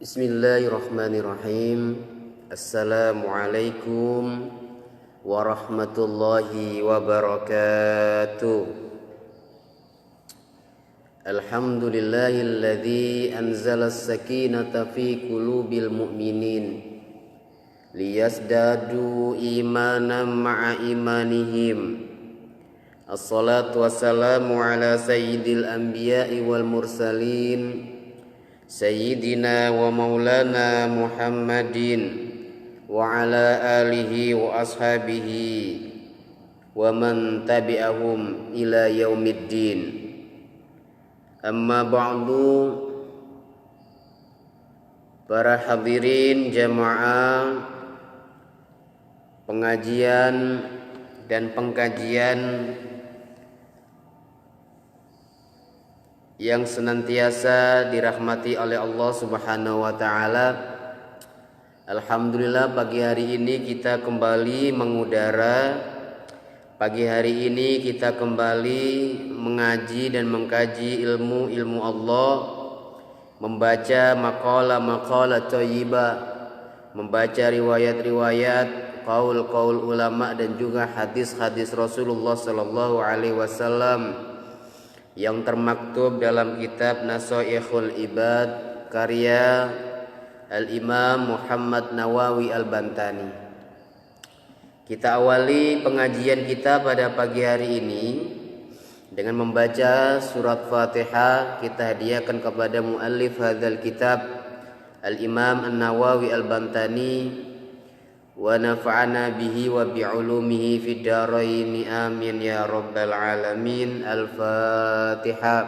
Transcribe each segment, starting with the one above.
Bismillahirrahmanirrahim. Assalamualaikum warahmatullahi wabarakatuh. Alhamdulillahilladzi anzala as-sakinata fi qulubil mu'minin liyazdadu imanan ma'a imanihim. Assalatu wassalamu ala sayyidil anbiya'i wal mursalin Sayyidina wa maulana Muhammadin wa ala alihi wa ashabihi wa man tabi'ahum ila yaumiddin. Amma ba'du, para hadirin jamaah pengajian dan pengkajian yang senantiasa dirahmati oleh Allah Subhanahu wa taala. Alhamdulillah, pagi hari ini kita kembali mengudara. Pagi hari ini kita kembali mengaji dan mengkaji ilmu Allah, membaca maqalah thayyibah, membaca riwayat-riwayat, qaul ulama dan juga hadis-hadis Rasulullah sallallahu alaihi wasallam yang termaktub dalam kitab Nashaikhul Ibad karya Al-Imam Muhammad Nawawi Al-Bantani. Kita awali pengajian kita pada pagi hari ini dengan membaca surat Fatihah. Kita hadiahkan kepada muallif hadzal kitab Al-Imam An-Nawawi Al-Bantani, wa nafa'ana bihi wa bi'ulumihi fid dharain amin ya rabbal alamin. Al-Fatihah.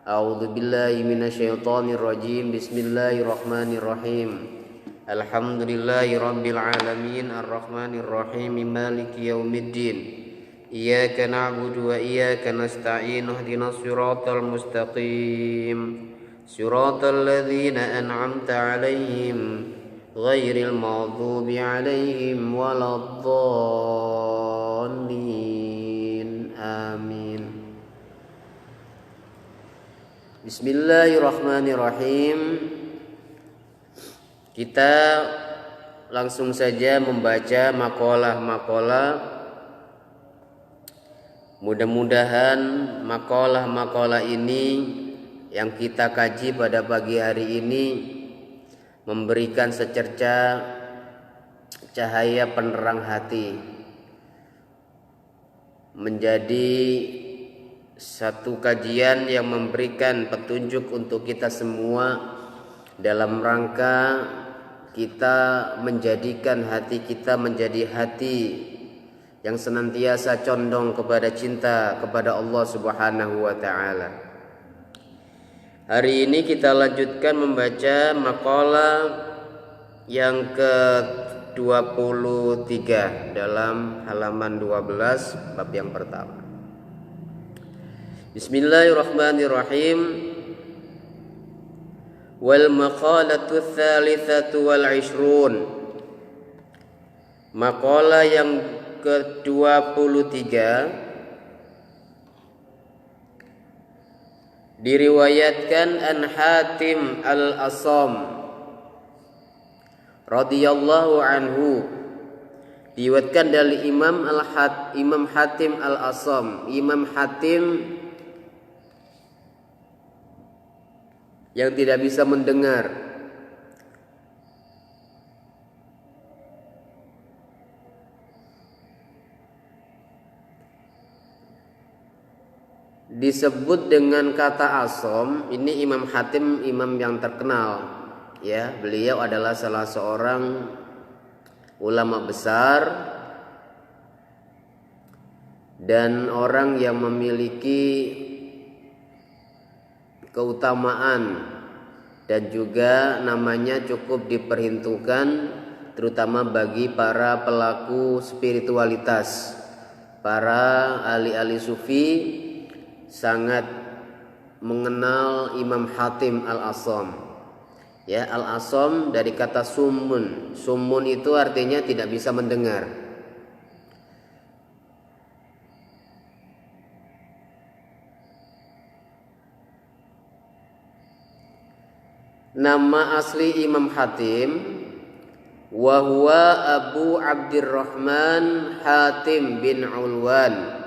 A'udzu billahi minasyaitonir rajim. Bismillahirrahmanirrahim. Alhamdulillahi rabbil alamin arrahmanir rahim maliki yaumiddin. Iyyaka na'budu wa iyyaka nasta'in. Ihdinas siratal mustaqim. Siratal ladzina an'amta 'alaihim ghairil maghdubi 'alaihim waladdallin. Amin. Bismillahirrahmanirrahim. Kita langsung saja membaca maqalah-maqalah. Mudah-mudahan maqalah-maqalah ini yang kita kaji pada pagi hari ini memberikan secerca cahaya penerang hati, menjadi satu kajian yang memberikan petunjuk untuk kita semua dalam rangka kita menjadikan hati kita menjadi hati yang senantiasa condong kepada cinta kepada Allah Subhanahu wa taala. Hari ini kita lanjutkan membaca maqalah yang ke-23 dalam halaman 12 bab yang pertama. Bismillahirrahmanirrahim. Wal maqalatu tsalitsatu wal 'ishrun. Maqalah yang ke-23 diriwayatkan an Hatim al-Asam radhiyallahu anhu, diriwayatkan dari Imam Hatim al-Asam. Imam Hatim yang tidak bisa mendengar, disebut dengan kata Asom. Ini Imam Hatim, imam yang terkenal, ya. Beliau adalah salah seorang ulama besar dan orang yang memiliki keutamaan dan juga namanya cukup diperhitungkan terutama bagi para pelaku spiritualitas, para ahli-ahli sufi sangat mengenal Imam Hatim al-Asam. Ya, al-Asam dari kata summun. Summun itu artinya tidak bisa mendengar. Nama asli Imam Hatim wa huwa Abu Abdurrahman Hatim bin Ulwan.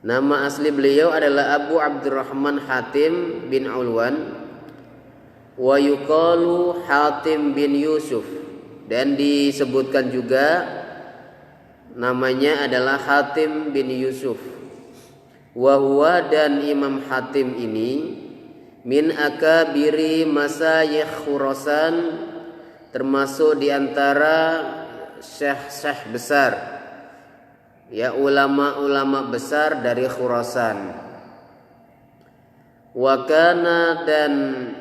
Nama asli beliau adalah Abu Abdurrahman Hatim bin Ulwan wa yuqalu Hatim bin Yusuf, dan disebutkan juga namanya adalah Hatim bin Yusuf. Wa huwa, dan Imam Hatim ini min akabiri masayikh Khurasan, termasuk diantara syekh-syekh besar, ya, ulama-ulama besar dari Khurasan. Wa kana, dan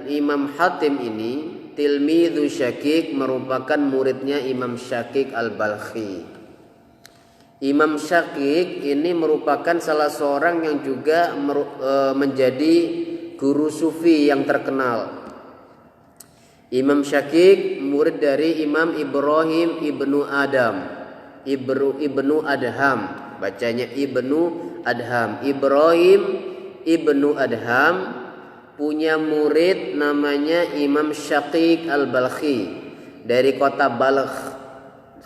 Imam Hatim ini tilmidhu Syakik, merupakan muridnya Imam Syakik Al-Balkhi. Imam Syakik ini merupakan salah seorang yang juga menjadi guru sufi yang terkenal. Imam Syakik murid dari Imam Ibrahim ibnu Adam, ibnu Adham, bacanya ibnu Adham. Ibrahim ibnu Adham punya murid namanya Imam Syakik Al-Balkhi dari kota Balkh.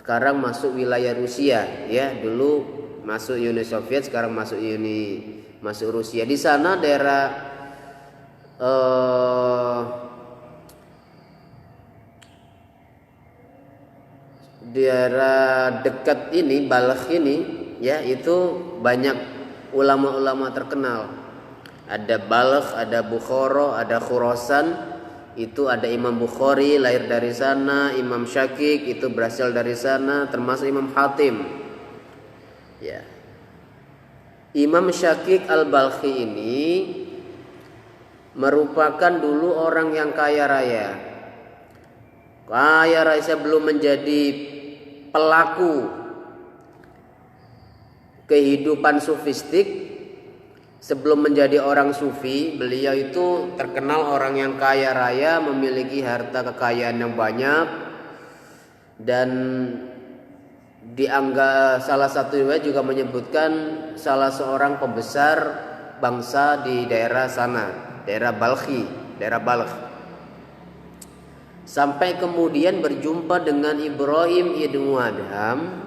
Sekarang masuk wilayah Rusia, ya, dulu masuk Uni Soviet, sekarang masuk Rusia. Di sana daerah dekat ini, Balkh ini, ya, itu banyak ulama-ulama terkenal. Ada Balkh, ada Bukhara, ada Khurasan. Itu ada Imam Bukhari lahir dari sana, Imam Syakik itu berasal dari sana, termasuk Imam Hatim. Ya. Imam Syakik Al-Balkhi ini merupakan dulu orang yang kaya raya. Kaya raya sebelum menjadi pelaku kehidupan sufistik. Sebelum menjadi orang sufi, beliau itu terkenal orang yang kaya raya, memiliki harta kekayaan yang banyak, dan dianggap salah satu riwayat juga menyebutkan salah seorang pembesar bangsa di daerah sana, daerah Balkhi, daerah Balkh. Sampai kemudian berjumpa dengan Ibrahim ibnu Adham.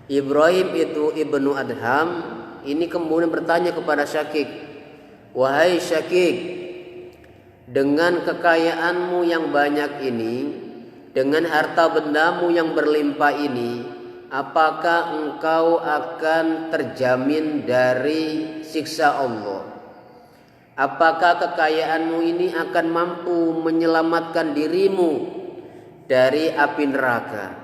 Ibrahim itu ibnu Adham ini kemudian bertanya kepada Syakik, wahai Syakik, dengan kekayaanmu yang banyak ini, dengan harta bendamu yang berlimpah ini, apakah engkau akan terjamin dari siksa Allah? Apakah kekayaanmu ini akan mampu menyelamatkan dirimu dari api neraka?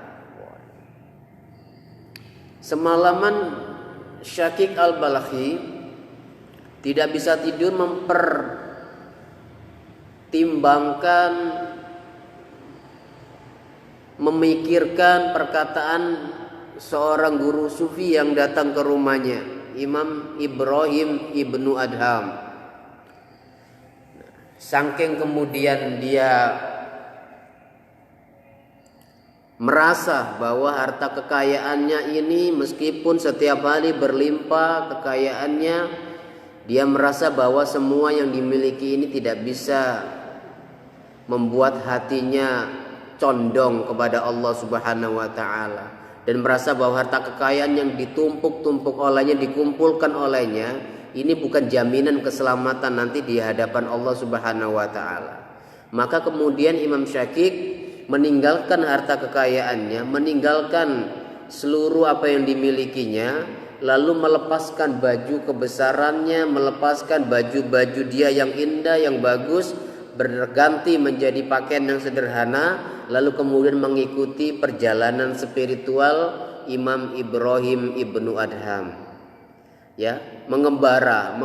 Semalaman Syakik Al-Balkhi tidak bisa tidur mempertimbangkan, memikirkan perkataan seorang guru sufi yang datang ke rumahnya, Imam Ibrahim ibnu Adham. Saking kemudian dia merasa bahwa harta kekayaannya ini meskipun setiap hari berlimpah kekayaannya, dia merasa bahwa semua yang dimiliki ini tidak bisa membuat hatinya condong kepada Allah Subhanahu wa taala, dan merasa bahwa harta kekayaan yang ditumpuk-tumpuk olehnya, dikumpulkan olehnya, ini bukan jaminan keselamatan nanti di hadapan Allah Subhanahu wa taala. Maka kemudian Imam Syakik meninggalkan harta kekayaannya, meninggalkan seluruh apa yang dimilikinya, lalu melepaskan baju kebesarannya, melepaskan baju-baju dia yang indah, yang bagus, berganti menjadi pakaian yang sederhana, lalu kemudian mengikuti perjalanan spiritual Imam Ibrahim ibnu Adham. Ya, mengembara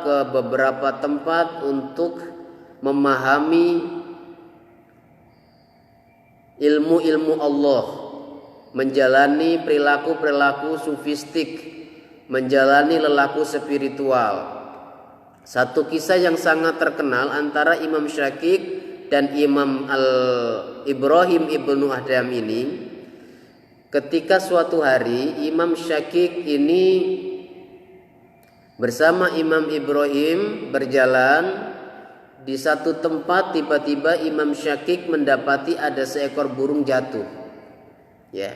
ke beberapa tempat untuk memahami ilmu-ilmu Allah, menjalani perilaku-perilaku sufistik, menjalani lelaku spiritual. Satu kisah yang sangat terkenal antara Imam Syakik dan Imam Ibrahim ibnu Adham ini, ketika suatu hari Imam Syakik ini bersama Imam Ibrahim berjalan di satu tempat tiba-tiba Imam Syakik mendapati ada seekor burung jatuh. Ya,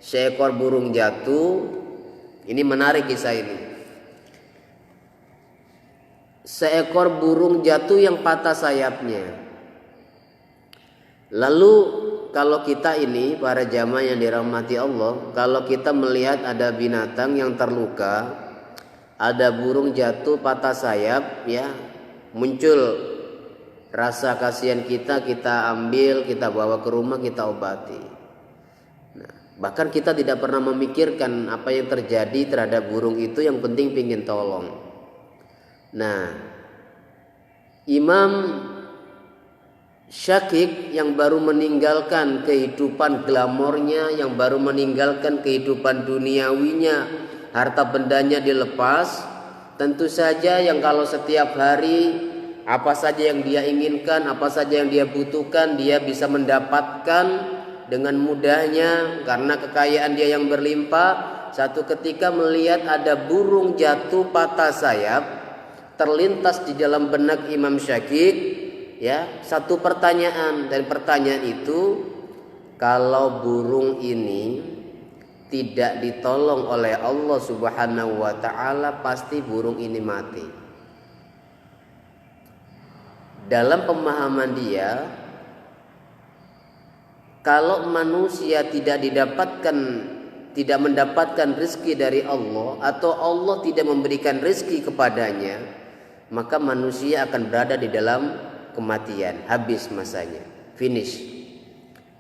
seekor burung jatuh. Ini menarik kisah ini. Seekor burung jatuh yang patah sayapnya. Lalu kalau kita ini para jamaah yang dirahmati Allah, kalau kita melihat ada binatang yang terluka, ada burung jatuh patah sayap, ya, muncul rasa kasihan kita ambil, kita bawa ke rumah, kita obati. Nah, bahkan kita tidak pernah memikirkan apa yang terjadi terhadap burung itu, yang penting pingin tolong. Nah, Imam Syakik yang baru meninggalkan kehidupan glamornya, yang baru meninggalkan kehidupan duniawinya, harta bendanya dilepas, tentu saja yang kalau setiap hari apa saja yang dia inginkan, apa saja yang dia butuhkan, dia bisa mendapatkan dengan mudahnya karena kekayaan dia yang berlimpah. Satu ketika melihat ada burung jatuh patah sayap, terlintas di dalam benak Imam Syakik, ya, satu pertanyaan, dan pertanyaan itu, kalau burung ini tidak ditolong oleh Allah Subhanahu wa taala, pasti burung ini mati. Dalam pemahaman dia, kalau manusia tidak mendapatkan rezeki dari Allah, atau Allah tidak memberikan rezeki kepadanya, maka manusia akan berada di dalam kematian, habis masanya, finish.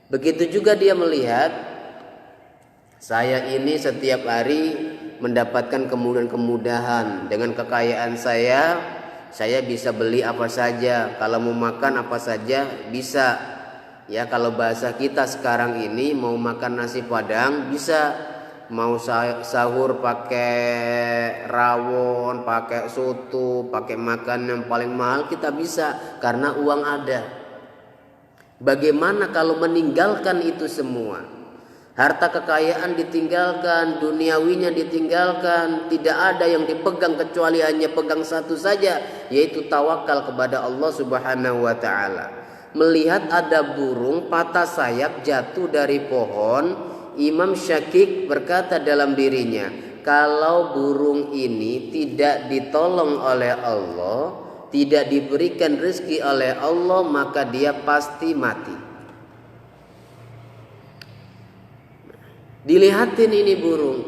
Begitu juga dia melihat, saya ini setiap hari mendapatkan kemudahan dengan kekayaan saya bisa beli apa saja, kalau mau makan apa saja bisa. Ya, kalau bahasa kita sekarang ini mau makan nasi padang bisa, mau sahur pakai rawon, pakai soto, pakai makan yang paling mahal kita bisa karena uang ada. Bagaimana kalau meninggalkan itu semua? Harta kekayaan ditinggalkan, duniawinya ditinggalkan, tidak ada yang dipegang kecuali hanya pegang satu saja, yaitu tawakal kepada Allah Subhanahu wa taala. Melihat ada burung patah sayap jatuh dari pohon, Imam Syakik berkata dalam dirinya, kalau burung ini tidak ditolong oleh Allah, tidak diberikan rezeki oleh Allah, maka dia pasti mati. Dilihatin ini burung,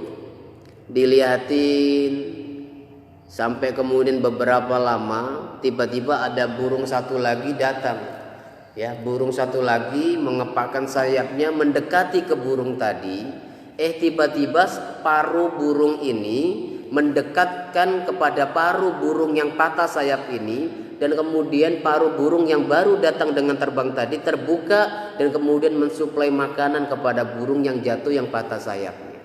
dilihatin sampai kemudian beberapa lama, tiba-tiba ada burung satu lagi datang. Ya, burung satu lagi mengepakkan sayapnya mendekati ke burung tadi. Tiba-tiba paruh burung ini mendekatkan kepada paruh burung yang patah sayap ini, dan kemudian paruh burung yang baru datang dengan terbang tadi terbuka dan kemudian mensuplai makanan kepada burung yang jatuh yang patah sayapnya.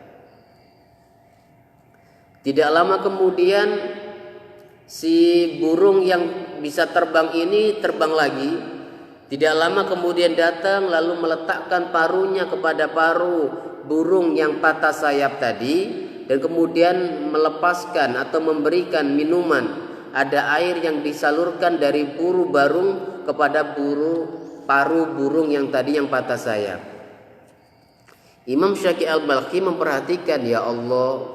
Tidak lama kemudian si burung yang bisa terbang ini terbang lagi. Tidak lama kemudian datang lalu meletakkan paruhnya kepada paruh burung yang patah sayap tadi, dan kemudian melepaskan atau memberikan minuman. Ada air yang disalurkan dari paruh burung kepada paruh burung yang tadi yang patah sayap. Imam Syakik al-Balkhi memperhatikan, ya Allah,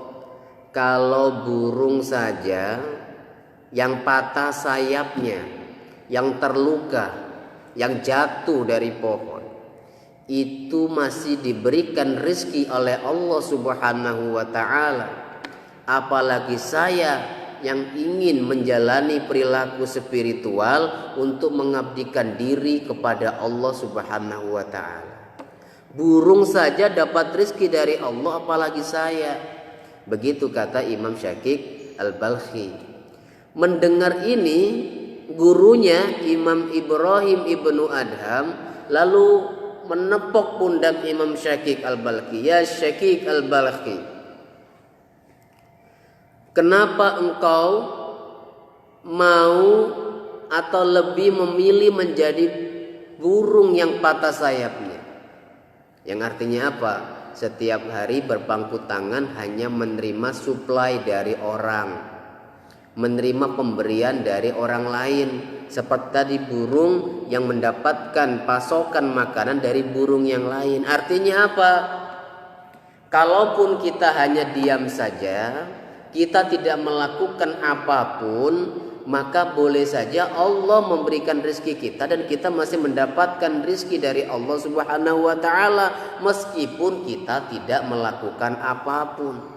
kalau burung saja yang patah sayapnya, yang terluka, yang jatuh dari pohon, itu masih diberikan rezeki oleh Allah Subhanahu wa taala, apalagi saya yang ingin menjalani perilaku spiritual untuk mengabdikan diri kepada Allah Subhanahu wa taala. Burung saja dapat rezeki dari Allah, apalagi saya. Begitu kata Imam Syakik al-Balkhi. Mendengar ini, gurunya Imam Ibrahim ibnu Adham lalu menepuk pundak Imam Syakik al-Balkhi. Ya Syakik al-Balkhi, kenapa engkau mau atau lebih memilih menjadi burung yang patah sayapnya? Yang artinya apa? Setiap hari berpangku tangan hanya menerima suplai dari orang, menerima pemberian dari orang lain. Seperti tadi burung yang mendapatkan pasokan makanan dari burung yang lain. Artinya apa? Kalaupun kita hanya diam saja, kita tidak melakukan apapun, maka boleh saja Allah memberikan rezeki kita dan kita masih mendapatkan rezeki dari Allah Subhanahu wa taala meskipun kita tidak melakukan apapun.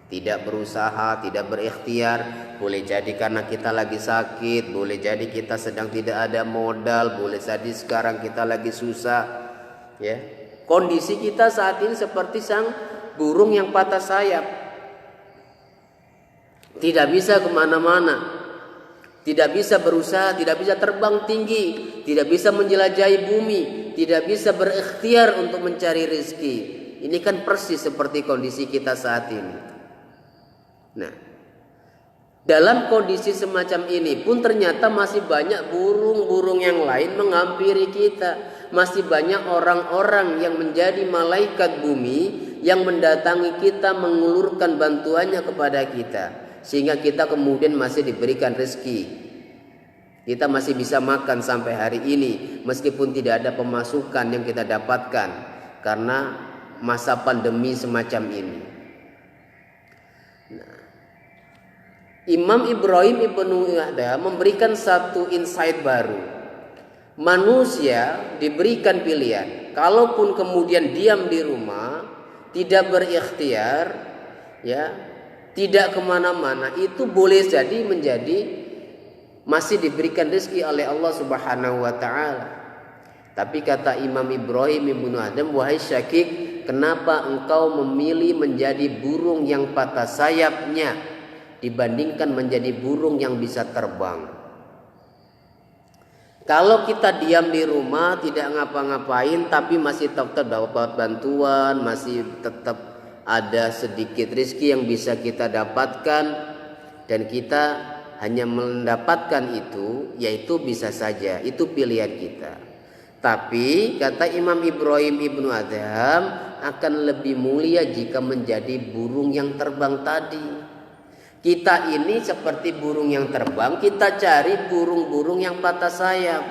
Tidak berusaha, tidak berikhtiar. Boleh jadi karena kita lagi sakit, boleh jadi kita sedang tidak ada modal, boleh jadi sekarang kita lagi susah, ya. Kondisi kita saat ini seperti sang burung yang patah sayap, tidak bisa kemana-mana, tidak bisa berusaha, tidak bisa terbang tinggi, tidak bisa menjelajahi bumi, tidak bisa berikhtiar untuk mencari rezeki. Ini kan persis seperti kondisi kita saat ini. Nah, dalam kondisi semacam ini pun ternyata masih banyak burung-burung yang lain menghampiri kita. Masih banyak orang-orang yang menjadi malaikat bumi yang mendatangi kita, mengulurkan bantuannya kepada kita, sehingga kita kemudian masih diberikan rezeki. Kita masih bisa makan sampai hari ini meskipun tidak ada pemasukan yang kita dapatkan karena masa pandemi semacam ini. Nah, Imam Ibrahim Ibnu Adham memberikan satu insight baru. Manusia diberikan pilihan. Kalaupun kemudian diam di rumah, tidak berikhtiar, ya, tidak kemana-mana, itu boleh jadi menjadi masih diberikan rezeki oleh Allah Subhanahu wa taala. Tapi kata Imam Ibrahim Ibnu Adham, wahai Syakik, kenapa engkau memilih menjadi burung yang patah sayapnya dibandingkan menjadi burung yang bisa terbang? Kalau kita diam di rumah tidak ngapa-ngapain tapi masih tetap dapat bantuan, masih tetap ada sedikit rezeki yang bisa kita dapatkan dan kita hanya mendapatkan itu, yaitu bisa saja itu pilihan kita. Tapi kata Imam Ibrahim Ibnu Adham, akan lebih mulia jika menjadi burung yang terbang tadi. Kita ini seperti burung yang terbang, kita cari burung-burung yang patah sayap.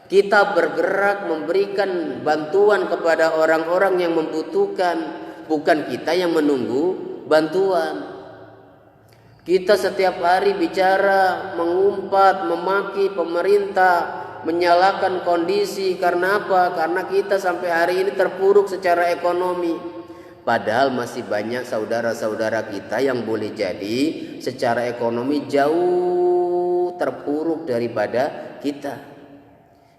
Kita bergerak memberikan bantuan kepada orang-orang yang membutuhkan, bukan kita yang menunggu bantuan. Kita setiap hari bicara, mengumpat, memaki pemerintah, menyalahkan kondisi. Karena apa? Karena kita sampai hari ini terpuruk secara ekonomi. Padahal masih banyak saudara-saudara kita yang boleh jadi secara ekonomi jauh terpuruk daripada kita.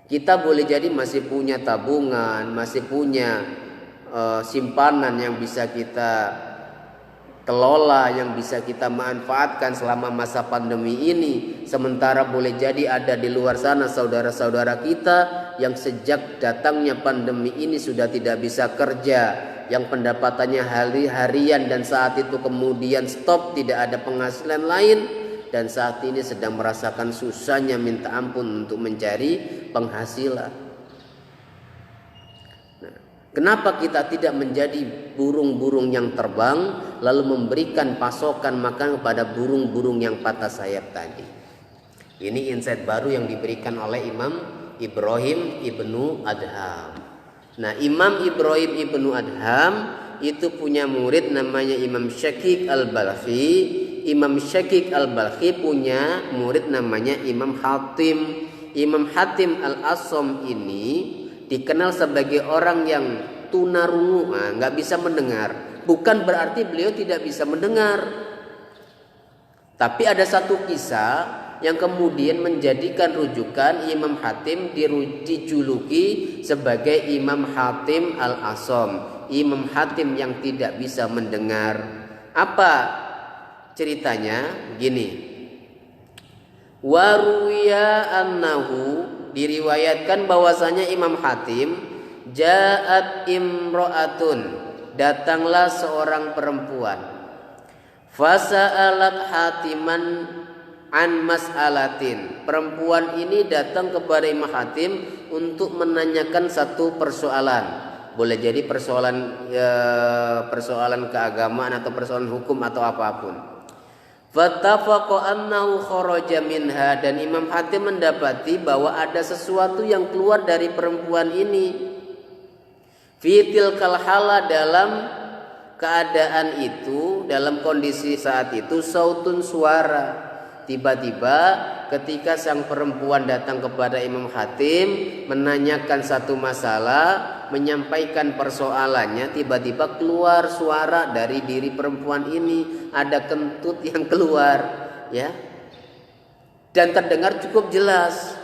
Kita boleh jadi masih punya tabungan, masih punya simpanan yang bisa kita kelola, yang bisa kita manfaatkan selama masa pandemi ini. Sementara boleh jadi ada di luar sana saudara-saudara kita yang sejak datangnya pandemi ini sudah tidak bisa kerja, yang pendapatannya harian dan saat itu kemudian stop, tidak ada penghasilan lain, dan saat ini sedang merasakan susahnya minta ampun untuk mencari penghasilan. Nah, kenapa kita tidak menjadi burung-burung yang terbang lalu memberikan pasokan makan kepada burung-burung yang patah sayap tadi? Ini insight baru yang diberikan oleh Imam Ibrahim Ibnu Adham. Nah, Imam Ibrahim Ibnu Adham itu punya murid namanya Imam Syakik Al-Balkhi. Imam Syakik Al-Balkhi punya murid namanya Imam Hatim. Imam Hatim Al-Asam ini dikenal sebagai orang yang tunarungu, nggak bisa mendengar. Bukan berarti beliau tidak bisa mendengar. Tapi ada satu kisah yang kemudian menjadikan rujukan Imam Hatim dijuluki sebagai Imam Hatim Al-Asam, Imam Hatim yang tidak bisa mendengar. Apa ceritanya? Gini, waruya annahu, diriwayatkan bahwasanya Imam Hatim, ja'at imro'atun, datanglah seorang perempuan, fasa'alat Hatiman an mas'alatin. Perempuan ini datang kepada Imam Hatim untuk menanyakan satu persoalan. Boleh jadi persoalan keagamaan atau persoalan hukum atau apapun. Fattafaqa annahu kharaja minha, dan Imam Hatim mendapati bahwa ada sesuatu yang keluar dari perempuan ini. Fi tilkal hala, dalam keadaan itu, dalam kondisi saat itu, sautun, suara. Tiba-tiba ketika sang perempuan datang kepada Imam Hatim menanyakan satu masalah, menyampaikan persoalannya, tiba-tiba keluar suara dari diri perempuan ini, ada kentut yang keluar, ya, dan terdengar cukup jelas.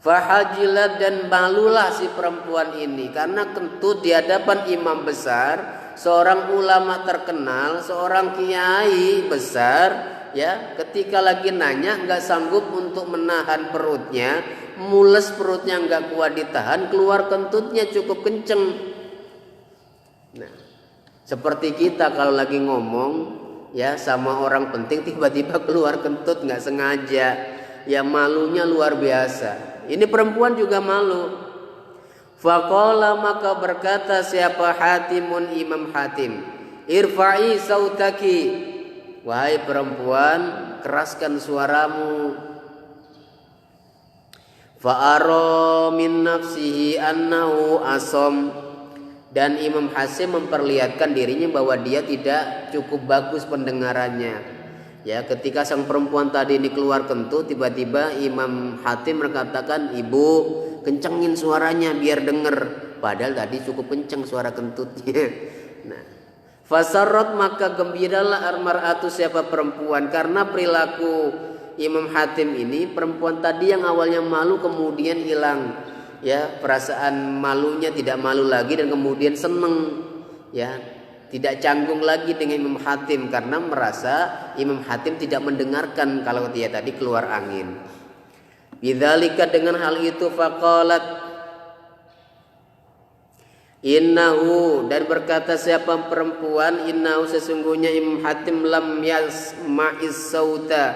Fahajilat, dan malulah si perempuan ini karena kentut di hadapan imam besar, seorang ulama terkenal, seorang kiai besar, ya, ketika lagi nanya nggak sanggup untuk menahan perutnya, mules perutnya nggak kuat ditahan, keluar kentutnya cukup kenceng. Nah, seperti kita kalau lagi ngomong, ya, sama orang penting, tiba-tiba keluar kentut nggak sengaja, ya, malunya luar biasa. Ini perempuan juga malu. Faqala, maka berkata siapa Hatimun, Imam Hatim, irfa'i sautaki, wahai perempuan, keraskan suaramu. Fa'ara min nafsihi annahu asom, dan Imam Hasim memperlihatkan dirinya bahwa dia tidak cukup bagus pendengarannya. Ya, ketika sang perempuan tadi ini keluar kentut, tiba-tiba Imam Hatim mengatakan, ibu, kencengin suaranya biar denger. Padahal tadi cukup kenceng suara kentutnya. Nah, fasarrat, maka gembiralah almar'atu, siapa perempuan, karena perilaku Imam Hatim ini, perempuan tadi yang awalnya malu kemudian hilang, ya, perasaan malunya, tidak malu lagi, dan kemudian seneng, ya, tidak canggung lagi dengan Imam Hatim karena merasa Imam Hatim tidak mendengarkan kalau dia tadi keluar angin. Bidzalika, dengan hal itu, faqalat innahu, dan berkata siapa perempuan, innahu, sesungguhnya Imam Hatim, lam yasma'is sauta,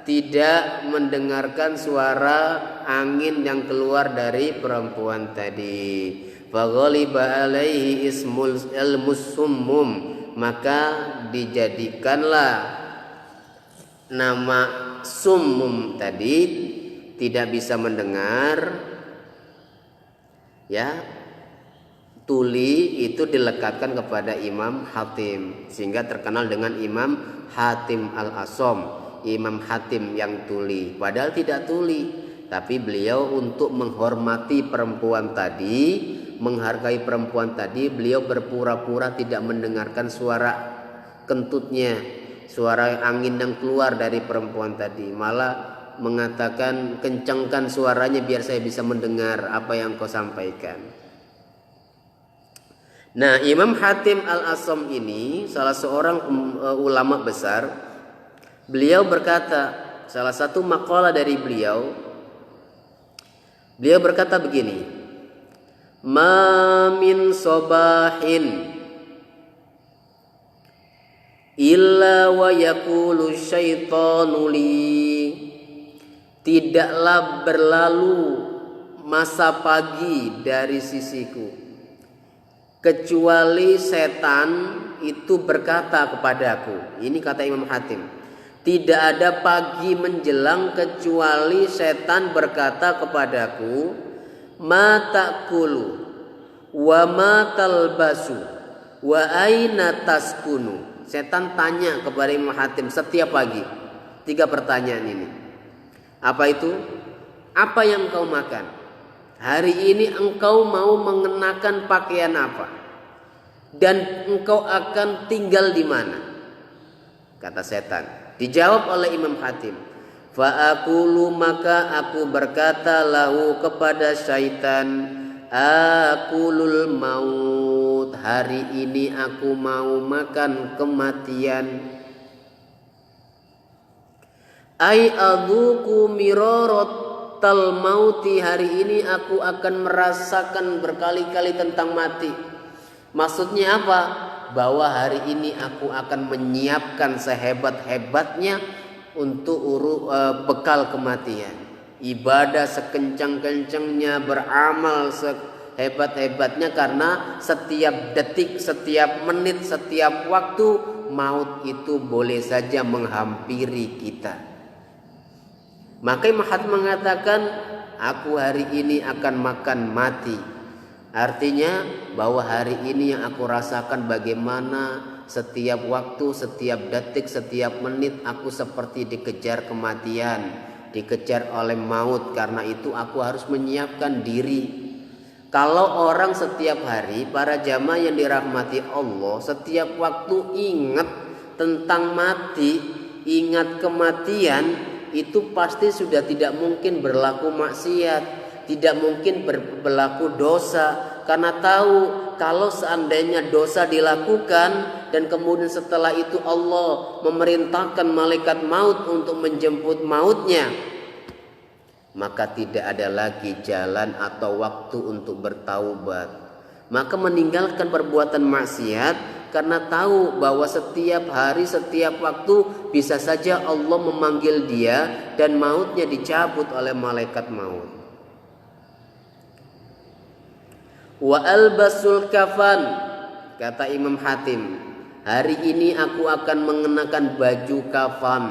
tidak mendengarkan suara angin yang keluar dari perempuan tadi. Faghaliba alaihi ismul al-musummum, maka dijadikanlah nama summum tadi, tidak bisa mendengar, ya, tuli itu dilekatkan kepada Imam Hatim, sehingga terkenal dengan Imam Hatim al-Asom, Imam Hatim yang tuli. Padahal tidak tuli, tapi beliau untuk menghormati perempuan tadi, menghargai perempuan tadi, beliau berpura-pura tidak mendengarkan suara kentutnya, suara angin yang keluar dari perempuan tadi, malah mengatakan, kencangkan suaranya biar saya bisa mendengar apa yang kau sampaikan. Nah, Imam Hatim al-Asom ini salah seorang ulama besar. Beliau berkata, salah satu makalah dari beliau berkata begini, ma min sobahin illa wa yaqulu syaitanu li, tidaklah berlalu masa pagi dari sisiku kecuali setan itu berkata kepadaku. Ini kata Imam Hatim, tidak ada pagi menjelang kecuali setan berkata kepadaku, ma ta'kulu wa ma talbasu wa aina taskunu. Setan tanya kepada Imam Hatim setiap pagi 3 pertanyaan ini. Apa itu? Apa yang engkau makan? Hari ini engkau mau mengenakan pakaian apa? Dan engkau akan tinggal di mana? Kata setan. Dijawab oleh Imam Hatim, fa'akulu, maka aku berkata lahu kepada syaitan, akulul maut, hari ini aku mau makan kematian. Ai adzuku miraratal mauti, hari ini aku akan merasakan berkali-kali tentang mati. Maksudnya apa? Bahwa hari ini aku akan menyiapkan sehebat-hebatnya untuk bekal kematian. Ibadah sekencang-kencangnya, beramal Hebat-hebatnya karena setiap detik, setiap menit, setiap waktu maut itu boleh saja menghampiri kita. Maka Mahatma mengatakan, aku hari ini akan makan mati. Artinya bahwa hari ini yang aku rasakan bagaimana setiap waktu, setiap detik, setiap menit aku seperti dikejar kematian, dikejar oleh maut. Karena itu aku harus menyiapkan diri. Kalau orang setiap hari, para jamaah yang dirahmati Allah, setiap waktu ingat tentang mati, ingat kematian, itu pasti sudah tidak mungkin berlaku maksiat, tidak mungkin berlaku dosa. Karena tahu kalau seandainya dosa dilakukan dan kemudian setelah itu Allah memerintahkan malaikat maut untuk menjemput mautnya, maka tidak ada lagi jalan atau waktu untuk bertaubat. Maka meninggalkan perbuatan maksiat karena tahu bahwa setiap hari, setiap waktu bisa saja Allah memanggil dia dan mautnya dicabut oleh malaikat maut. Wa albasul kafan, kata Imam Hatim, hari ini aku akan mengenakan baju kafan,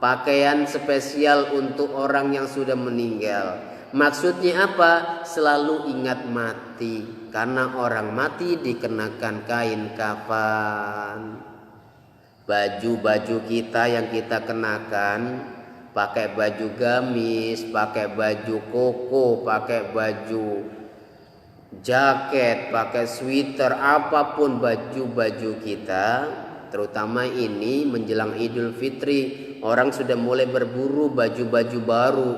pakaian spesial untuk orang yang sudah meninggal. Maksudnya apa? Selalu ingat mati, karena orang mati dikenakan kain kafan. Baju-baju kita yang kita kenakan, pakai baju gamis, pakai baju koko, pakai baju jaket, pakai sweater, apapun baju-baju kita, terutama ini menjelang Idul Fitri, orang sudah mulai berburu baju-baju baru,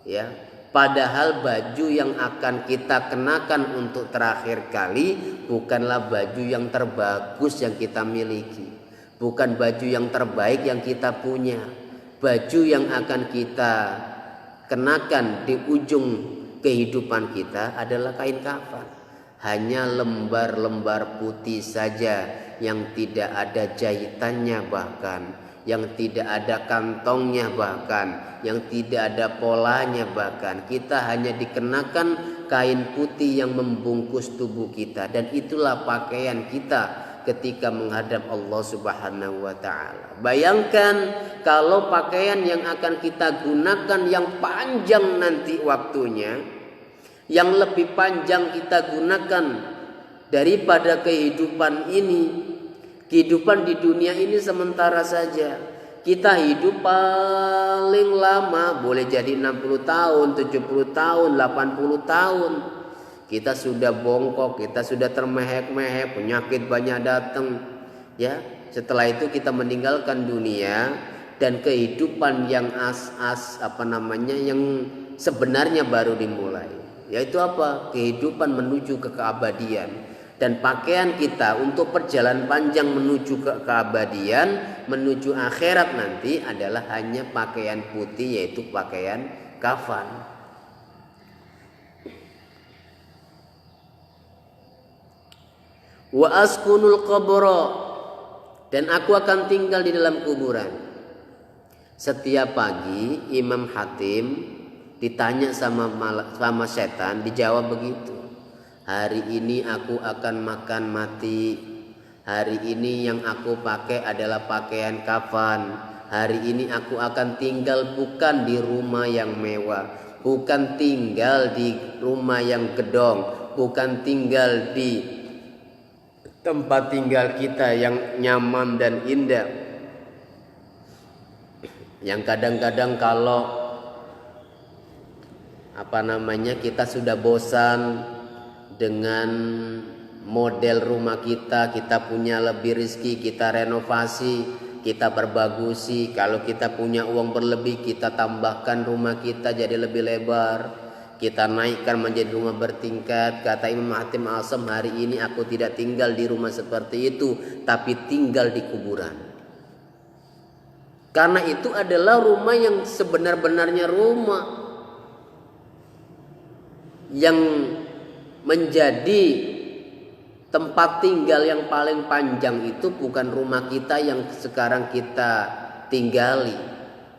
ya. Padahal baju yang akan kita kenakan untuk terakhir kali bukanlah baju yang terbagus yang kita miliki, bukan baju yang terbaik yang kita punya. Baju yang akan kita kenakan di ujung kehidupan kita adalah kain kafan. Hanya lembar-lembar putih saja yang tidak ada jahitannya, bahkan yang tidak ada kantongnya, bahkan yang tidak ada polanya, bahkan kita hanya dikenakan kain putih yang membungkus tubuh kita, dan itulah pakaian kita ketika menghadap Allah Subhanahu wa ta'ala. Bayangkan kalau pakaian yang akan kita gunakan yang panjang nanti waktunya, yang lebih panjang kita gunakan daripada kehidupan ini. Kehidupan di dunia ini sementara saja. Kita hidup paling lama boleh jadi 60 tahun, 70 tahun, 80 tahun. Kita sudah bongkok, kita sudah termehek-mehek, penyakit banyak datang, ya. Setelah itu kita meninggalkan dunia dan kehidupan yang yang sebenarnya baru dimulai. Yaitu apa? Kehidupan menuju ke keabadian. Dan pakaian kita untuk perjalanan panjang menuju ke keabadian, menuju akhirat nanti adalah hanya pakaian putih, yaitu pakaian kafan. Wa askunul qabra, dan aku akan tinggal di dalam kuburan. Setiap pagi Imam Hatim ditanya sama setan, dijawab begitu. Hari ini aku akan makan mati. Hari ini yang aku pakai adalah pakaian kafan. Hari ini aku akan tinggal bukan di rumah yang mewah, bukan tinggal di rumah yang gedong, bukan tinggal di tempat tinggal kita yang nyaman dan indah. Yang kadang-kadang kalau kita sudah bosan dengan model rumah kita punya lebih rezeki, kita renovasi, kita perbagusi. Kalau kita punya uang berlebih, kita tambahkan rumah kita jadi lebih lebar, kita naikkan menjadi rumah bertingkat. Kata Imam Hatim Asam, hari ini aku tidak tinggal di rumah seperti itu, tapi tinggal di kuburan. Karena itu adalah rumah yang sebenar-benarnya rumah, yang menjadi tempat tinggal yang paling panjang itu bukan rumah kita yang sekarang kita tinggali.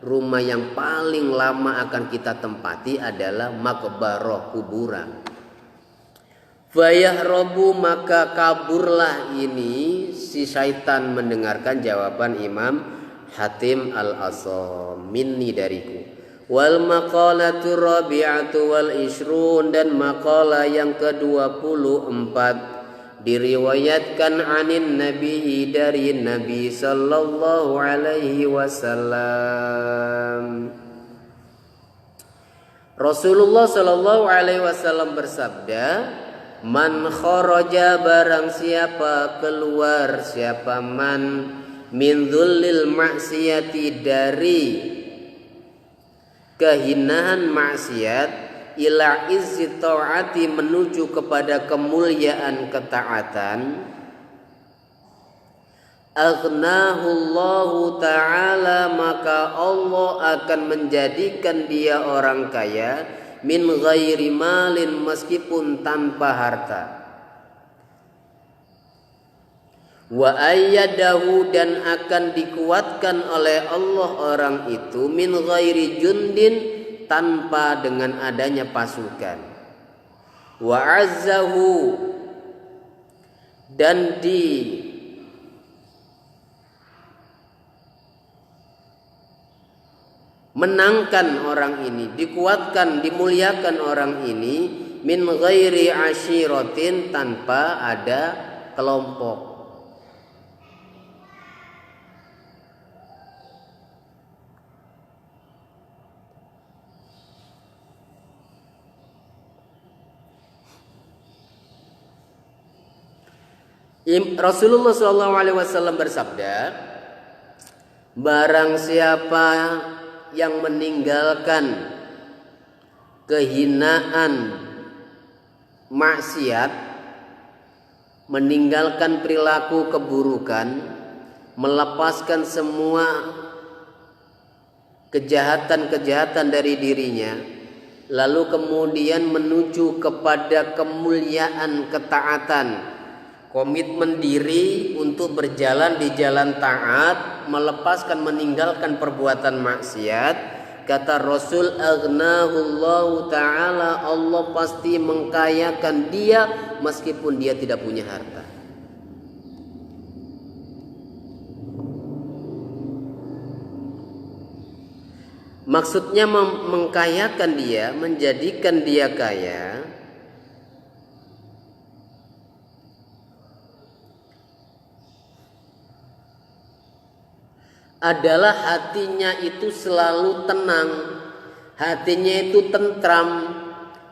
Rumah yang paling lama akan kita tempati adalah makbarah, kuburan. Fayahrobu, maka kaburlah ini si syaitan mendengarkan jawaban Imam Hatim al-Asam, minni dariku. Wal maqalatu rabi'atu wal ishrun, dan maqalah yang ke-24 diriwayatkan anin nabi, dari Nabi sallallahu alaihi wasallam. Rasulullah sallallahu alaihi wasallam bersabda, man kharaja, barang siapa keluar, siapa man, min dhullil maksiyati, dari kehinaan maksiat, ila izzi ta'ati, menuju kepada kemuliaan ketaatan, aghnahullahu ta'ala, maka Allah akan menjadikan dia orang kaya, min ghairi malin, meskipun tanpa harta. Wa ayyadahu, dan akan dikuatkan oleh Allah orang itu, min ghairi jundin, tanpa dengan adanya pasukan. Wa azzahu, dan menangkan orang ini, dikuatkan, dimuliakan orang ini, min ghairi ashiratin, tanpa ada kelompok. Rasulullah SAW bersabda, barang siapa yang meninggalkan kehinaan maksiat, meninggalkan perilaku keburukan, melepaskan semua kejahatan-kejahatan dari dirinya, lalu kemudian menuju kepada kemuliaan ketaatan, komitmen diri untuk berjalan di jalan taat, melepaskan, meninggalkan perbuatan maksiat, kata Rasul, aghnahullahu ta'ala, Allah pasti mengkayakan dia meskipun dia tidak punya harta. Maksudnya mengkayakan dia, menjadikan dia kaya, adalah hatinya itu selalu tenang, hatinya itu tentram.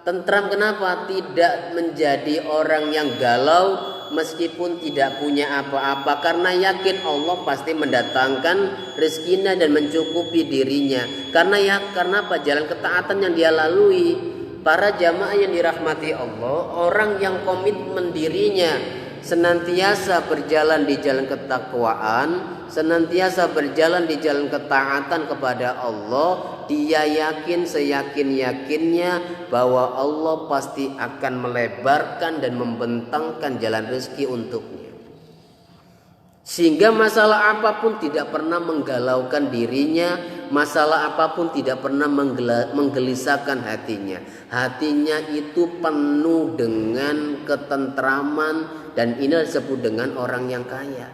Tentram kenapa? Tidak menjadi orang yang galau meskipun tidak punya apa-apa, karena yakin Allah pasti mendatangkan rezekinya dan mencukupi dirinya. Karena apa? Jalan ketaatan yang dia lalui. Para jamaah yang dirahmati Allah, orang yang komitmen dirinya senantiasa berjalan di jalan ketakwaan, senantiasa berjalan di jalan ketaatan kepada Allah, dia yakin seyakin-yakinnya bahwa Allah pasti akan melebarkan dan membentangkan jalan rezeki untuknya. Sehingga masalah apapun tidak pernah menggalaukan dirinya, masalah apapun tidak pernah menggelisahkan hatinya. Hatinya itu penuh dengan ketentraman, dan ini disebut dengan orang yang kaya.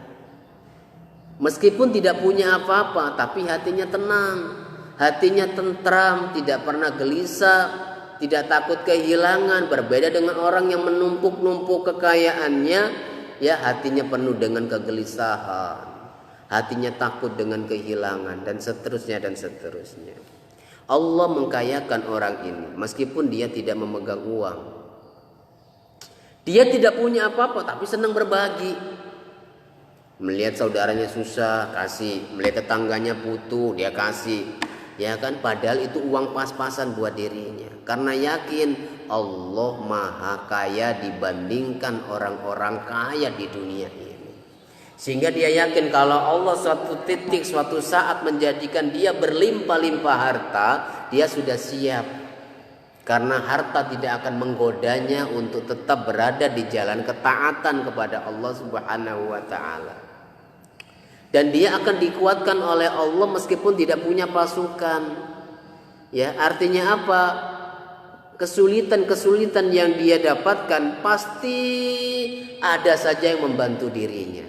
Meskipun tidak punya apa-apa, tapi hatinya tenang, hatinya tentram, tidak pernah gelisah, tidak takut kehilangan. Berbeda dengan orang yang menumpuk-numpuk kekayaannya, ya hatinya penuh dengan kegelisahan, hatinya takut dengan kehilangan, dan seterusnya dan seterusnya. Allah mengkayakan orang ini meskipun dia tidak memegang uang. Dia tidak punya apa-apa tapi senang berbagi. Melihat saudaranya susah, kasih. Melihat tetangganya butuh, dia kasih. Ya kan, padahal itu uang pas-pasan buat dirinya. Karena yakin Allah maha kaya dibandingkan orang-orang kaya di dunia ini. Sehingga dia yakin kalau Allah suatu titik, suatu saat menjadikan dia berlimpah-limpah harta, dia sudah siap. Karena harta tidak akan menggodanya untuk tetap berada di jalan ketaatan kepada Allah Subhanahu wa ta'ala. Dan dia akan dikuatkan oleh Allah meskipun tidak punya pasukan. Ya, artinya apa? kesulitan-kesulitan yang dia dapatkan pasti ada saja yang membantu dirinya.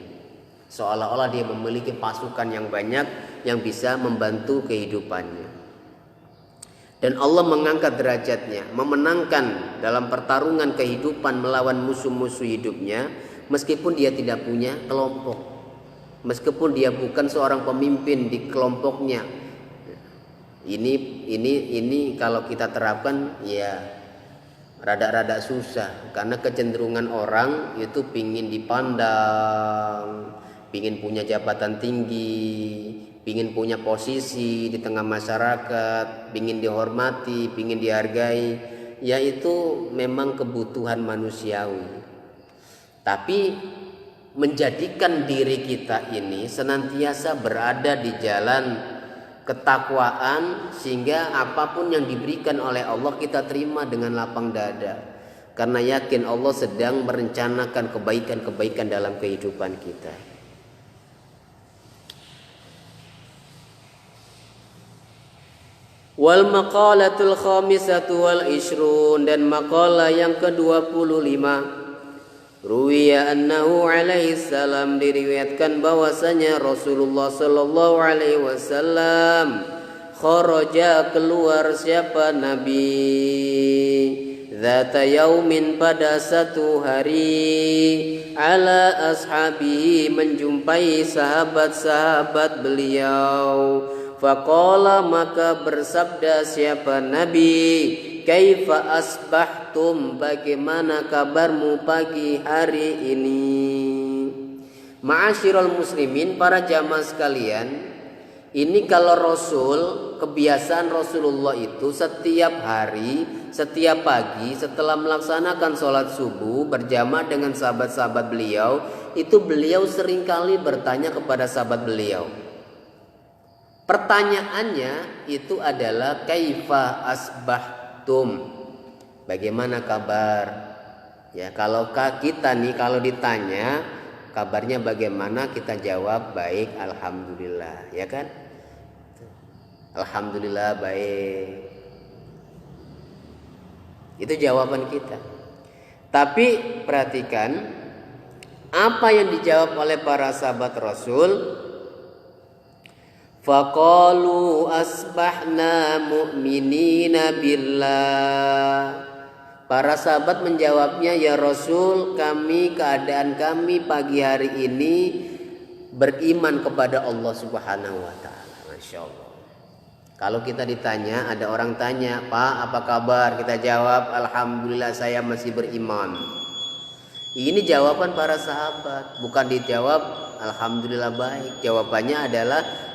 Seolah-olah dia memiliki pasukan yang banyak yang bisa membantu kehidupannya. Dan Allah mengangkat derajatnya, memenangkan dalam pertarungan kehidupan melawan musuh-musuh hidupnya, meskipun dia tidak punya kelompok, meskipun dia bukan seorang pemimpin di kelompoknya. Ini kalau kita terapkan ya rada-rada susah, karena kecenderungan orang itu pingin dipandang, pingin punya jabatan tinggi, pingin punya posisi di tengah masyarakat, pingin dihormati, pingin dihargai. Ya itu memang kebutuhan manusiawi. Tapi menjadikan diri kita ini senantiasa berada di jalan ketakwaan, sehingga apapun yang diberikan oleh Allah kita terima dengan lapang dada, karena yakin Allah sedang merencanakan kebaikan-kebaikan dalam kehidupan kita. Wal maqalatul khamisatu wal ishrun, dan maqalah yang ke-25, ruwiya annahu alaihi salam, diriwayatkan bahwasanya Rasulullah sallallahu alaihi wasallam kharaja, keluar siapa Nabi, zata yaumin, pada satu hari, ala ashabihi, menjumpai sahabat-sahabat beliau. Faqala, maka bersabda siapa Nabi, kaifa asbahtum, bagaimana kabarmu pagi hari ini. Ma'asyiral muslimin, para jamaah sekalian, ini kalau Rasul, kebiasaan Rasulullah itu setiap hari, setiap pagi setelah melaksanakan sholat subuh berjamaah dengan sahabat-sahabat beliau, itu beliau seringkali bertanya kepada sahabat beliau. Pertanyaannya itu adalah kaifa asbahtum, bagaimana kabar. Ya, kalau kita nih kalau ditanya kabarnya bagaimana, kita jawab baik, alhamdulillah, ya kan? Alhamdulillah baik. Itu jawaban kita. Tapi perhatikan apa yang dijawab oleh para sahabat Rasul. Faqalu asbahna mu'minina billah. Para sahabat menjawabnya, ya Rasul, keadaan kami pagi hari ini beriman kepada Allah Subhanahu wa taala. Masya Allah. Kalau kita ditanya, ada orang tanya, Pak apa kabar? Kita jawab, alhamdulillah saya masih beriman. Ini jawaban para sahabat, bukan dijawab alhamdulillah baik. Jawabannya adalah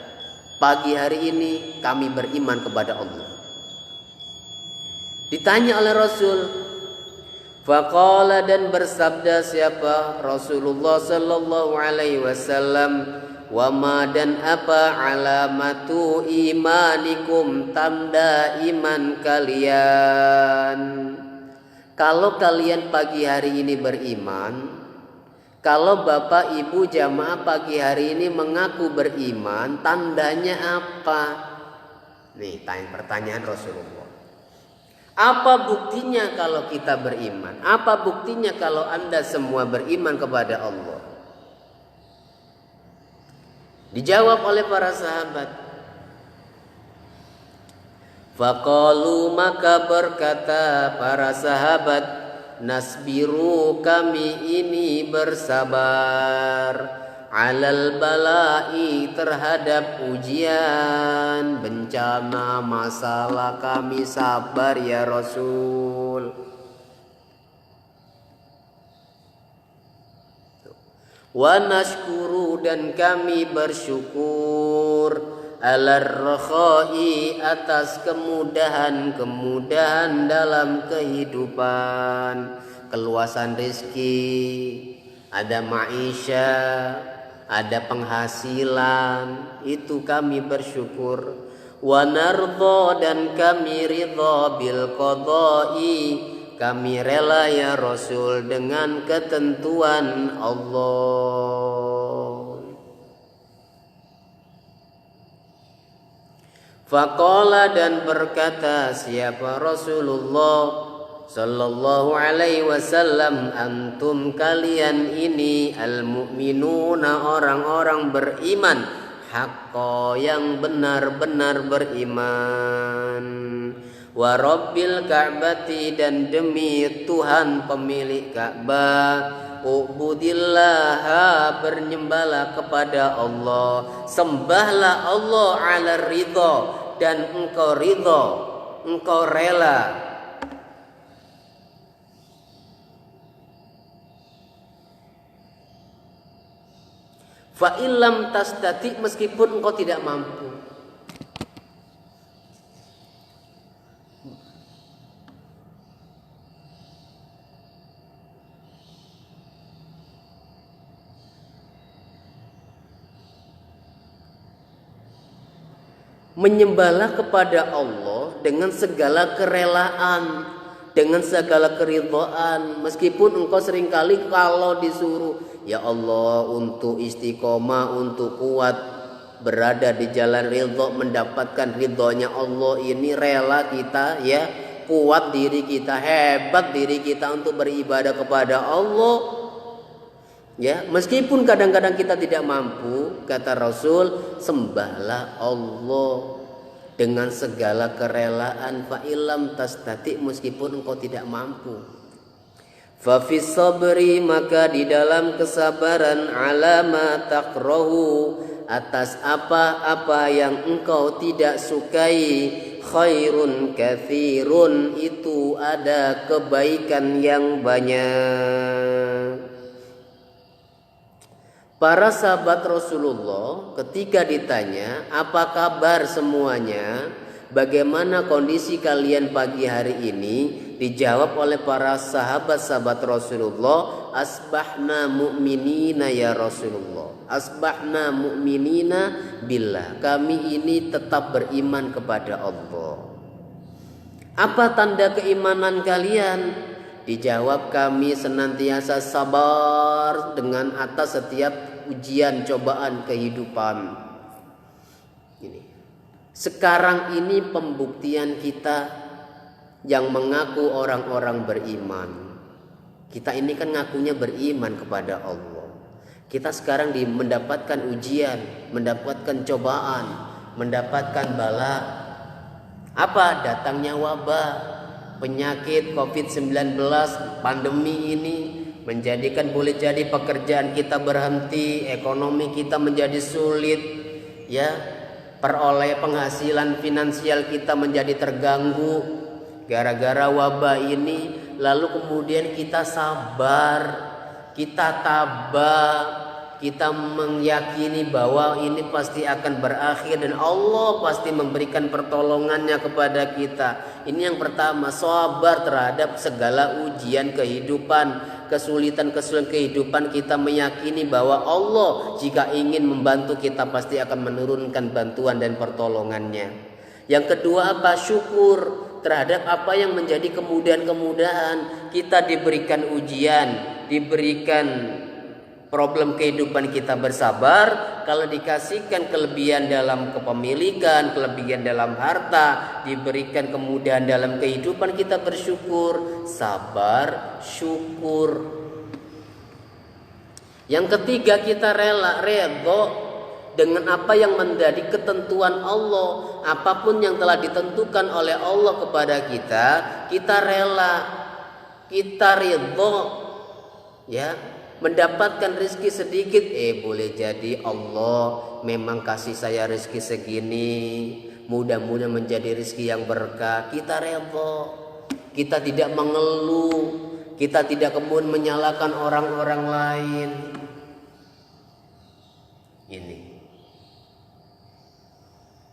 pagi hari ini kami beriman kepada Allah. Ditanya oleh Rasul, faqala, dan bersabda siapa Rasulullah sallallahu alaihi wasallam, wa ma, dan apa, alamatu imanikum, tanda iman kalian. Kalau kalian pagi hari ini beriman, kalau bapak ibu jamaah pagi hari ini mengaku beriman, tandanya apa? Nih pertanyaan Rasulullah. Apa buktinya kalau kita beriman? Apa buktinya kalau anda semua beriman kepada Allah? Dijawab oleh para sahabat. Faqalu, maka berkata para sahabat, nasbiru, kami ini bersabar, alal balai, terhadap ujian, bencana, masalah, kami sabar ya Rasul. Wa nashkuru, dan kami bersyukur, alar rakhai, atas kemudahan-kemudahan dalam kehidupan, keluasan rezeki, ada maisha, ada penghasilan, itu kami bersyukur. Wa nardha, dan kami ridha, bil qadai, kami rela ya Rasul dengan ketentuan Allah. Faqala, dan berkata siapa Rasulullah sallallahu alaihi wasallam, antum kalian ini al-mu'minuna orang-orang beriman, haqqa yang benar-benar beriman, wa rabbil ka'bati, dan demi Tuhan pemilik Ka'bah, ubudillaha, bernyembahlah kepada Allah, sembahlah Allah, ala ridha, dan engkau ridha, engkau rela. Fa illam tastati, meskipun engkau tidak mampu. Menyembahlah kepada Allah dengan segala kerelaan, dengan segala keridhaan, meskipun engkau seringkali kalau disuruh, ya Allah, untuk istiqomah, untuk kuat berada di jalan ridho, mendapatkan ridhonya Allah, ini rela kita, ya, kuat diri kita, hebat diri kita untuk beribadah kepada Allah. Ya, meskipun kadang-kadang kita tidak mampu, kata Rasul, sembahlah Allah dengan segala kerelaan. Fa illam tastati, meskipun engkau tidak mampu. Fa fis sabri, maka di dalam kesabaran, ala ma takrahu, atas apa-apa yang engkau tidak sukai, khairun katsirun, itu ada kebaikan yang banyak. Para sahabat Rasulullah ketika ditanya, apa kabar semuanya, bagaimana kondisi kalian pagi hari ini, dijawab oleh para sahabat-sahabat Rasulullah, asbahna mu'minina ya Rasulullah, asbahna mu'minina billah, kami ini tetap beriman kepada Allah. Apa tanda keimanan kalian? Dijawab, kami senantiasa sabar dengan atas setiap ujian cobaan kehidupan ini. Sekarang ini pembuktian kita yang mengaku orang-orang beriman. Kita ini kan ngakunya beriman kepada Allah. Kita sekarang mendapatkan ujian, mendapatkan cobaan, mendapatkan bala. Apa? Datangnya wabah, penyakit COVID-19, pandemi ini menjadikan boleh jadi pekerjaan kita berhenti, ekonomi kita menjadi sulit, ya, peroleh penghasilan finansial kita menjadi terganggu gara-gara wabah ini. Lalu kemudian kita sabar, kita tabah, kita meyakini bahwa ini pasti akan berakhir dan Allah pasti memberikan pertolongannya kepada kita. Ini yang pertama, sabar terhadap segala ujian kehidupan, kesulitan-kesulitan kehidupan. Kita meyakini bahwa Allah jika ingin membantu kita pasti akan menurunkan bantuan dan pertolongannya. Yang kedua apa? Syukur terhadap apa yang menjadi kemudahan-kemudahan. Kita diberikan ujian, diberikan problem kehidupan, kita bersabar. Kalau dikasihkan kelebihan dalam kepemilikan, kelebihan dalam harta, diberikan kemudahan dalam kehidupan, kita bersyukur, sabar, syukur. Yang ketiga, kita redha dengan apa yang menjadi ketentuan Allah. Apapun yang telah ditentukan oleh Allah kepada kita, kita rela, kita ridha, ya. Mendapatkan rezeki sedikit, boleh jadi Allah memang kasih saya rezeki segini, mudah-mudahan menjadi rezeki yang berkah. Kita redha, kita tidak mengeluh, kita tidak kemudian menyalahkan orang-orang lain. Ini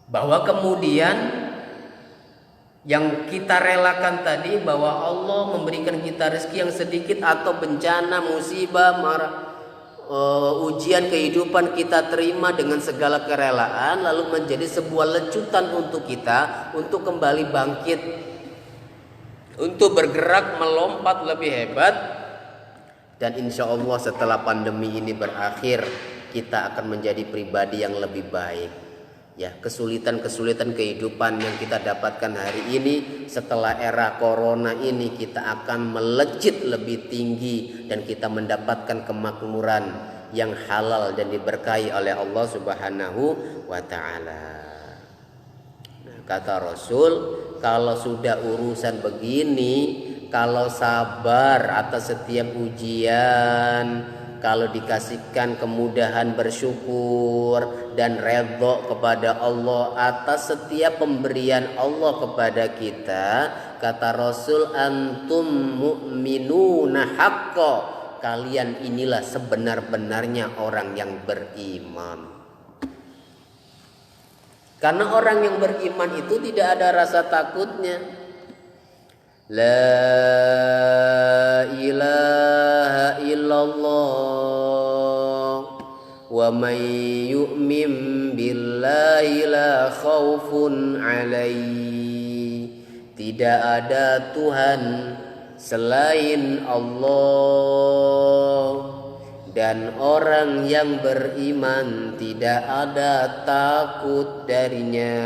bahwa kemudian yang kita relakan tadi, bahwa Allah memberikan kita rezeki yang sedikit atau bencana, musibah, ujian kehidupan kita terima dengan segala kerelaan, lalu menjadi sebuah lecutan untuk kita untuk kembali bangkit, untuk bergerak melompat lebih hebat. Dan insya Allah setelah pandemi ini berakhir, kita akan menjadi pribadi yang lebih baik, Ya, kesulitan-kesulitan kehidupan yang kita dapatkan hari ini setelah era corona ini, kita akan melejit lebih tinggi dan kita mendapatkan kemakmuran yang halal dan diberkahi oleh Allah Subhanahu wa taala. Nah, kata Rasul, kalau sudah urusan begini, kalau sabar atas setiap ujian, kalau dikasihkan kemudahan bersyukur dan redha kepada Allah atas setiap pemberian Allah kepada kita, kata Rasul, antum mu'minuna haqqa, kalian inilah sebenar-benarnya orang yang beriman. Karena orang yang beriman itu tidak ada rasa takutnya. La ilaha illallah wa man yu'min billahi la khaufun alaihi. Tidak ada Tuhan selain Allah, dan orang yang beriman tidak ada takut darinya.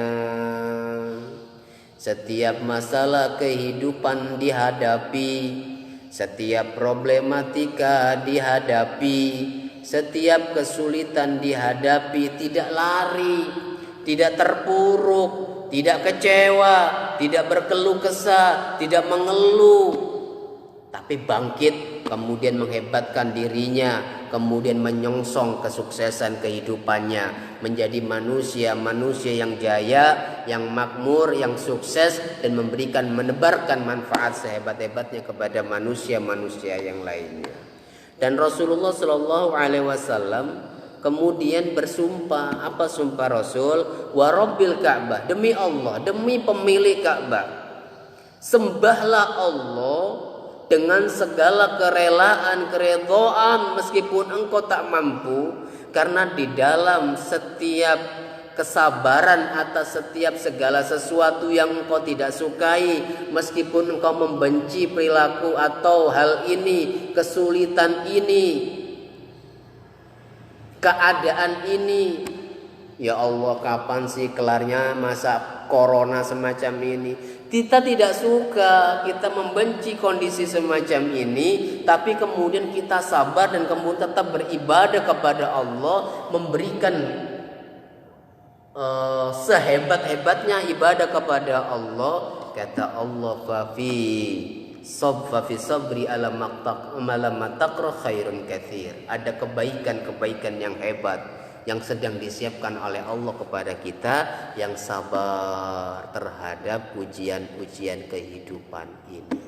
Setiap masalah kehidupan dihadapi, setiap problematika dihadapi, setiap kesulitan dihadapi, tidak lari, tidak terpuruk, tidak kecewa, tidak berkeluh kesah, tidak mengeluh, tapi bangkit, kemudian menghebatkan dirinya, kemudian menyongsong kesuksesan kehidupannya, menjadi manusia yang jaya, yang makmur, yang sukses, dan menebarkan manfaat sehebat-hebatnya kepada manusia yang lainnya. Dan Rasulullah Shallallahu Alaihi Wasallam kemudian bersumpah. Apa sumpah Rasul? Wa Rabbil Ka'bah, demi Allah, demi pemilik Ka'bah, sembahlah Allah dengan segala kerelaan, keredhaan meskipun engkau tak mampu, karena di dalam setiap kesabaran atas setiap segala sesuatu yang engkau tidak sukai, meskipun engkau membenci perilaku atau hal ini, kesulitan ini, keadaan ini, ya Allah, kapan sih kelarnya masa corona semacam ini? Kita tidak suka, kita membenci kondisi semacam ini, tapi kemudian kita sabar dan kemudian tetap beribadah kepada Allah, memberikan sehebat-hebatnya ibadah kepada Allah. Kata Allah, fafi sabri ala matakra khairun katsir. Ada kebaikan-kebaikan yang hebat yang sedang disiapkan oleh Allah kepada kita yang sabar terhadap ujian-ujian kehidupan ini.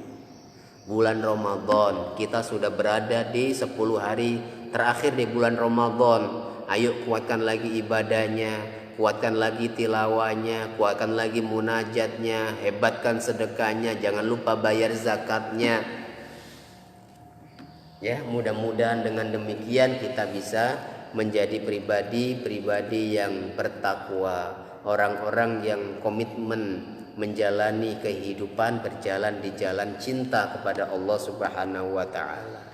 Bulan Ramadan, kita sudah berada di 10 hari terakhir di bulan Ramadan. Ayo kuatkan lagi ibadahnya, kuatkan lagi tilawahnya, kuatkan lagi munajatnya, hebatkan sedekahnya, jangan lupa bayar zakatnya. Ya, mudah-mudahan dengan demikian kita bisa menjadi pribadi yang bertakwa, orang-orang yang komitmen menjalani kehidupan, berjalan di jalan cinta kepada Allah Subhanahu wa taala.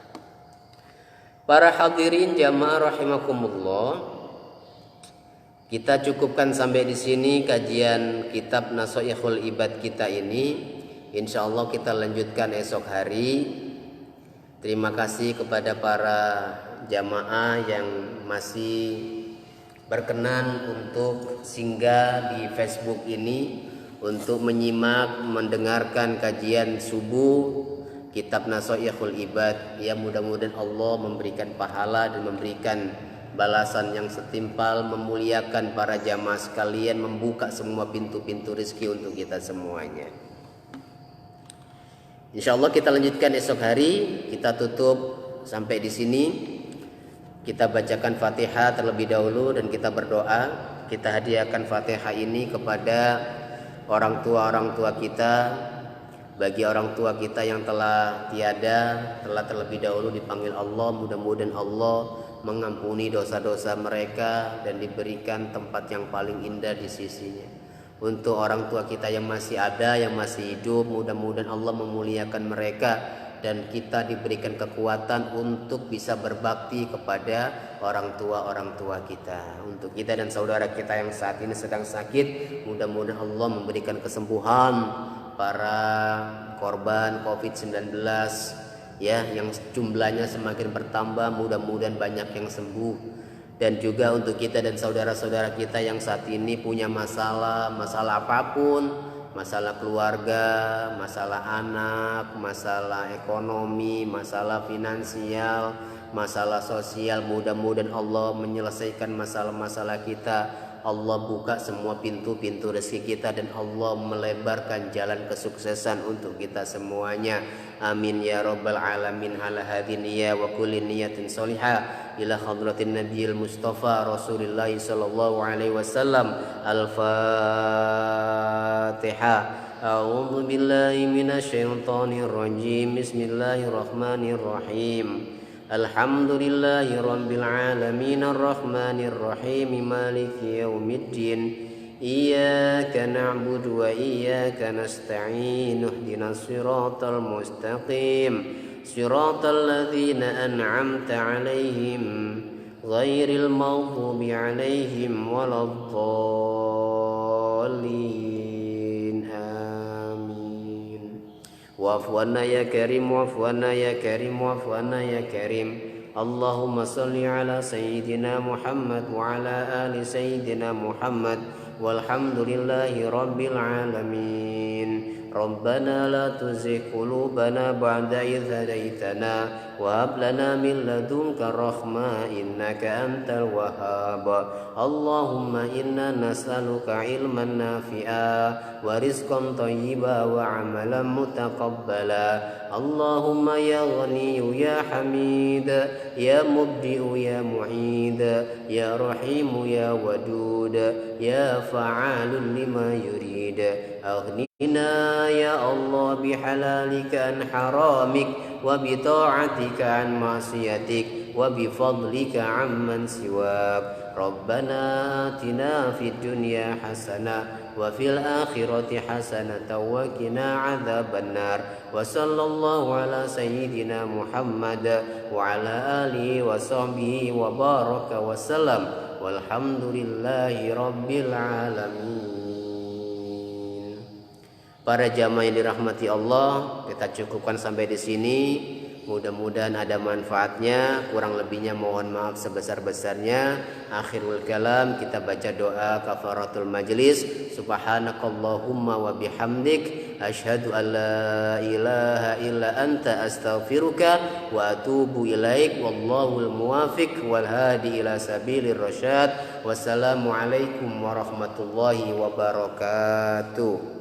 Para hadirin jamaah rahimakumullah, kita cukupkan sampai di sini kajian kitab Nashaikhul Ibad kita ini. Insyaallah kita lanjutkan esok hari. Terima kasih kepada para jamaah yang masih berkenan untuk singgah di Facebook ini untuk menyimak, mendengarkan kajian subuh kitab Nashaikhul Ibad. Ya, mudah-mudahan Allah memberikan pahala dan memberikan balasan yang setimpal, memuliakan para jamaah sekalian, membuka semua pintu-pintu rezeki untuk kita semuanya. Insyaallah kita lanjutkan esok hari. Kita tutup sampai di sini. Kita bacakan Fatihah terlebih dahulu dan kita berdoa. Kita hadiahkan Fatihah ini kepada orang tua kita. Bagi orang tua kita yang telah tiada, telah terlebih dahulu dipanggil Allah, mudah-mudahan Allah mengampuni dosa-dosa mereka dan diberikan tempat yang paling indah di sisinya. Untuk orang tua kita yang masih ada, yang masih hidup, mudah-mudahan Allah memuliakan mereka, dan kita diberikan kekuatan untuk bisa berbakti kepada orang tua kita. Untuk kita dan saudara kita yang saat ini sedang sakit, mudah-mudahan Allah memberikan kesembuhan. Para korban COVID-19 ya, yang jumlahnya semakin bertambah, mudah-mudahan banyak yang sembuh. Dan juga untuk kita dan saudara-saudara kita yang saat ini punya masalah apapun, masalah keluarga, masalah anak, masalah ekonomi, masalah finansial, masalah sosial, mudah-mudahan Allah menyelesaikan masalah-masalah kita. Allah buka semua pintu-pintu rezeki kita dan Allah melebarkan jalan kesuksesan untuk kita semuanya. Amin ya rabbal alamin. Ala hadhihi niyya wa kulli niyatin sholihah ila hadratin nabiyil mustafa Rasulillah sallallahu alaihi wasallam. Al-Fatihah. A'udzu billahi minasyaitonir rajim. Bismillahirrahmanirrahim. Alhamdulillahi rabbil alamin arrahmanir rahim maliki yaumiddin. Iyyaka na'budu wa iyyaka nasta'in. Ihdinas siratal mustaqim. Siratal ladzina an'amta 'alaihim ghairil maghdubi 'alaihim waladdallin. Amin. Wa'fu 'anna ya karim, wa'fu 'anna ya karim, wa'fu 'anna ya karim. Allahumma salli ala sayyidina Muhammad wa ala ali sayyidina Muhammad. Walhamdulillahi rabbil alamin. Rabbana la tuzigh qulubana ba'da idh hadaytana wa hab lana min ladunka rahmah innaka antal wahhab. Allahumma inna nas'aluka ilman nafi'a wa rizqan thayyiba wa amalan mutaqabbala. Allahumma ya Ghaniyu ya Hamid ya Mubdi'u ya Mu'id ya Rahimu ya Wadud ya Fa'alun lima yurid. Aghnina ya Allah bihalalika an haramik wa bita'atika an ma'siyatik wa bifadlika amman siwak. Rabbana atina fid dunya hasanah wa fil akhirati hasanatan wa qina adzabannar. Wa sallallahu ala sayyidina Muhammad wa ala alihi wa sahbihi wa baraka wa salam. Walhamdulillahi rabbil alamin. Para jamaah yang dirahmati Allah, kita cukupkan sampai di sini. Mudah-mudahan ada manfaatnya. Kurang lebihnya mohon maaf sebesar-besarnya. Akhirul kalam, kita baca doa kafaratul majlis. Subhanakallahumma wa bihamdik asyhadu an la ilaha illa anta astaghfiruka wa atubu ilaik. Wallahul muwafiq wal hadi ila sabilir rasyad. Wassalamualaikum warahmatullahi wabarakatuh.